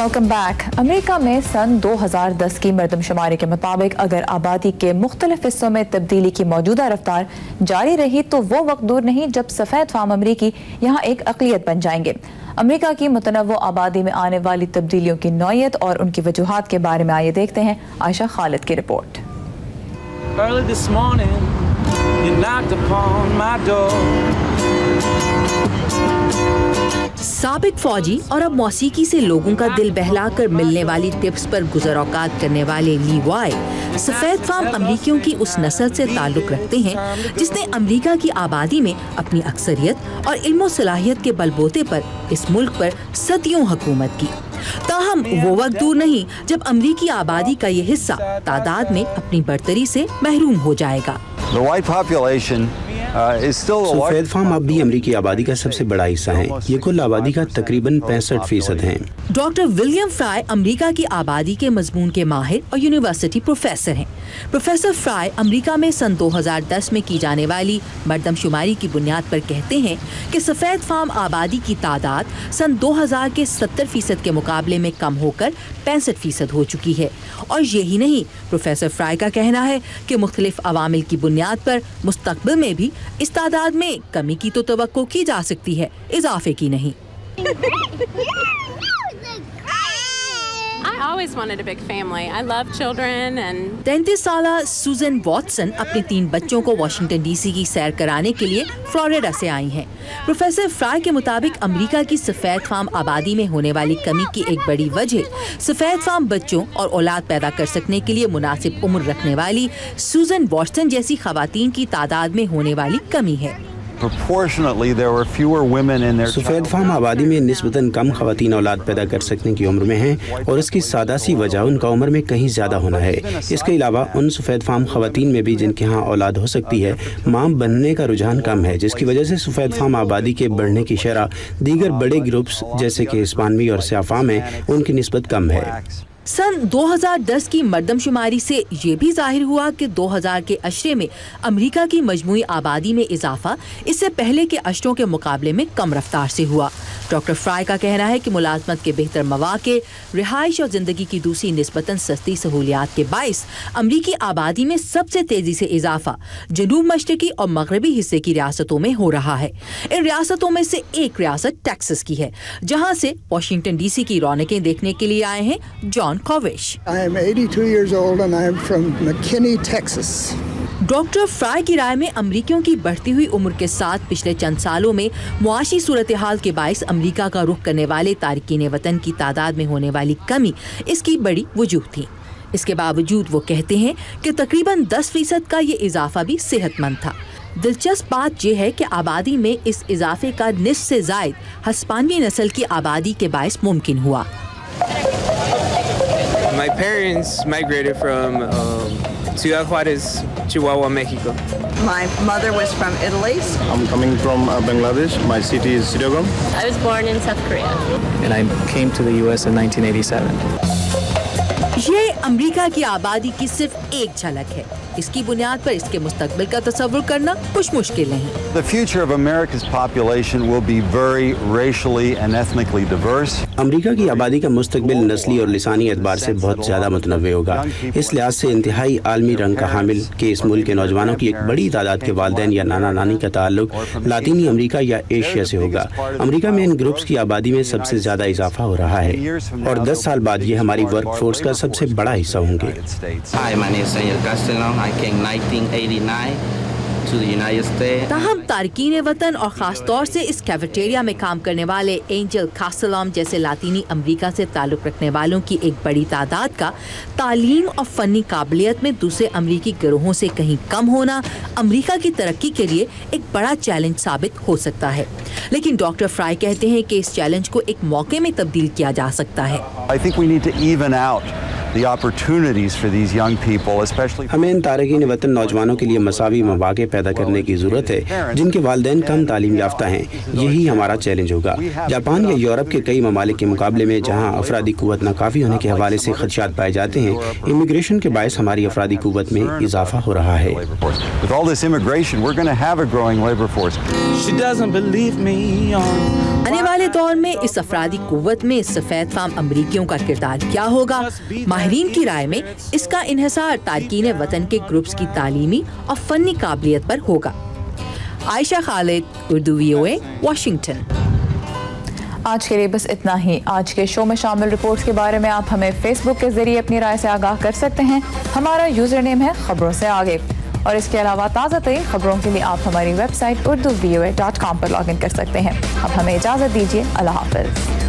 Welcome back. America में सन 2010 की मरदमशुमारी के मुताबिक अगर आबादी के मुख्तलिफ हिस्सों में तब्दीली की मौजूदा रफ्तार जारी रही तो वो वक्त दूर नहीं जब सफ़ेद फाम अमरीकी यहाँ एक अक़लियत बन जाएंगे। अमेरिका की मुतनव्वो आबादी में आने वाली तब्दीलियों की नौयत और उनकी वजूहात के बारे में आइए देखते हैं आयशा खालिद की रिपोर्ट। साबिक फौजी और अब मौसीकी से लोगों का दिल बहलाकर मिलने वाली टिप्स पर गुज़र औकात करने वाले लीवाई सफ़ेद फाम अमरीकियों की उस नस्ल से ताल्लुक़ रखते हैं जिसने अमरीका की आबादी में अपनी अक्सरियत और इल्म सलाहियत के बलबूते पर इस मुल्क पर सदियों हुकूमत की। ताहम वो वक्त दूर नहीं जब अमरीकी आबादी का ये हिस्सा तादाद में अपनी बढ़तरी से महरूम हो जाएगा। सफेद फाम अब भी अमरीकी आबादी का सबसे बड़ा हिस्सा है। ये कुल आबादी का तकरीबन 65% है। डॉक्टर विलियम फ्राई अमरीका की आबादी के मजमून के माहिर और यूनिवर्सिटी प्रोफेसर हैं। प्रोफेसर फ्राई अमरीका में सन 2010 में की जाने वाली मरदमशुमारी की बुनियाद पर कहते हैं कि सफ़ेद फाम आबादी की तादाद सन 2000 के 70% के मुकाबले में कम होकर 65% हो चुकी है। और यही नहीं, प्रोफेसर फ्राई का कहना है कि मुख्तलिफ अवामिल की बुनियाद पर मुस्तकबिल में भी इस तादाद में कमी की तो तवक्को की जा सकती है, इजाफे की नहीं। I always wanted a big family. I love children and 33 साला सुजन वॉटसन अपने 3 बच्चों को वाशिंगटन डीसी की सैर कराने के लिए फ्लोरिडा से आई हैं। प्रोफेसर फ्राई के मुताबिक अमेरिका की सफ़ेद फाम आबादी में होने वाली कमी की एक बड़ी वजह सफ़ेद फाम बच्चों और औलाद पैदा कर सकने के लिए मुनासिब उम्र रखने वाली सुजन वॉटसन जैसी खवातीन की तादाद में होने वाली कमी है। सफेद फाम आबादी में निस्बतन कम खवातीन औलाद पैदा कर सकने की उम्र में हैं और इसकी सादा सी वजह उनका उम्र में कहीं ज़्यादा होना है। इसके अलावा उन सफ़ेद फाम खवातीन में भी जिनके यहाँ औलाद हो सकती है मां बनने का रुझान कम है, जिसकी वजह से सफ़ेद फाम आबादी के बढ़ने की शरह दीगर बड़े ग्रुप्स जैसे कि हिस्पानवी और स्याफाम है उनकी निस्बत कम है। सन 2010 की मरदमशुमारी से ये भी जाहिर हुआ कि 2000 के अशरे में अमेरिका की मजमूई आबादी में इजाफा इससे पहले के अशरों के मुकाबले में कम रफ्तार से हुआ। डॉक्टर फ्राई का कहना है कि मुलाजमत के बेहतर मौके, रिहाइश और ज़िंदगी की दूसरी निस्बतन सस्ती सहूलियात के बाइस अमरीकी आबादी में सबसे तेज़ी से इजाफा जनूब मशरकी और मगरबी हिस्से की रियासतों में हो रहा है। इन रियासतों में से एक रियासत टेक्सास की है, जहाँ से वाशिंगटन डीसी की रौनकें देखने के लिए आए हैं जॉन कोविश। डॉक्टर फ्राई की राय में अमरीकियों की बढ़ती हुई उम्र के साथ पिछले चंद सालों में मुआशी सूरत हाल के बाइस अमरीका का रुख करने वाले तारिकीन वतन की तादाद में होने वाली कमी इसकी बड़ी वजूह थी। इसके बावजूद वो कहते हैं कि तकरीबन 10% का ये इजाफा भी सेहतमंद था। दिलचस्प बात यह है कि आबादी में इस इजाफे का निस्फ से ज़ायद हिस्पानवी नस्ल की आबादी के बाइस मुमकिन हुआ। My parents migrated from Ciudad Juárez, Chihuahua, Mexico. My mother was from Italy. I'm coming from Bangladesh. My city is Sitagam. I was born in South Korea. And I came to the US in 1987. ये America की आबादी की सिर्फ एक झलक है। इसकी बुनियाद पर इसके मुस्तकबिल का तसव्वुर करना कुछ मुश्किल नहीं। The future of America's population will be very racially and ethnically diverse. America की आबादी का मुस्तकबिल नस्ली और लिसानी एतबार से बहुत ज़्यादा मुतनव्वे होगा। इस लिहाज से इंतहाई आलमी रंग का हामिल के इस मुल्क के नौजवानों की एक बड़ी तादाद के वालिदैन या नाना नानी का ताल्लुक लातीनी अमेरिका या एशिया से होगा। अमेरिका में इन ग्रुप्स की आबादी में सबसे ज़्यादा इजाफा हो रहा है और 10 साल बाद ये हमारी वर्क फोर्स का सबसे बड़ा हिस्सा होंगे। I came 1989 to the United States. ताहम तारकीन वतन और ख़ास तौर से इस कैफेटेरिया में काम करने वाले एंजल कास्टेलम जैसे लातीनी अमेरिका से ताल्लुक़ रखने वालों की एक बड़ी तादाद का तालीम और फ़नी काबिलियत में दूसरे अमरीकी गिरोहों से कहीं कम होना अमरीका की तरक्की के लिए एक बड़ा चैलेंज साबित हो सकता है। लेकिन डॉक्टर फ्राई कहते हैं कि इस चैलेंज को एक मौके में तब्दील किया जा सकता है। I think we need to even out the opportunities for these young people, especially. ہمیں ان تارکین وطن نوجوانوں کے لیے مساوی مواقع پیدا کرنے کی ضرورت ہے جن کے والدین کم تعلیم یافتہ ہیں. یہی ہمارا چیلنج ہوگا. جاپان یا یورپ کے کئی ممالک کے مقابلے میں جہاں افرادی قوت ناکافی ہونے کے حوالے سے خدشات پائے جاتے ہیں, امیگریشن کے باعث ہماری افرادی قوت میں اضافہ ہو رہا ہے. With all this immigration, we're going to have a growing labor force. She doesn't believe me on. آنے والے دور میں اس افرادی قوت میں سفید فام امریکیوں کا کردار کیا ہوگا؟ ماہرین کی رائے میں اس کا انحصار تارکین وطن کے گروپس کی تعلیمی اور فنی قابلیت پر ہوگا. عائشہ خالد, اردو VOA, واشنگٹن. آج کے لیے بس اتنا ہی. آج کے شو میں شامل رپورٹس کے بارے میں آپ ہمیں فیس بک کے ذریعے اپنی رائے سے آگاہ کر سکتے ہیں. ہمارا یوزر نیم ہے خبروں سے آگے, اور اس کے علاوہ تازہ ترین خبروں کے لیے آپ ہماری ویب سائٹ urduvoa.com پر لاگ ان کر سکتے ہیں. اب ہمیں اجازت دیجیے. اللہ حافظ.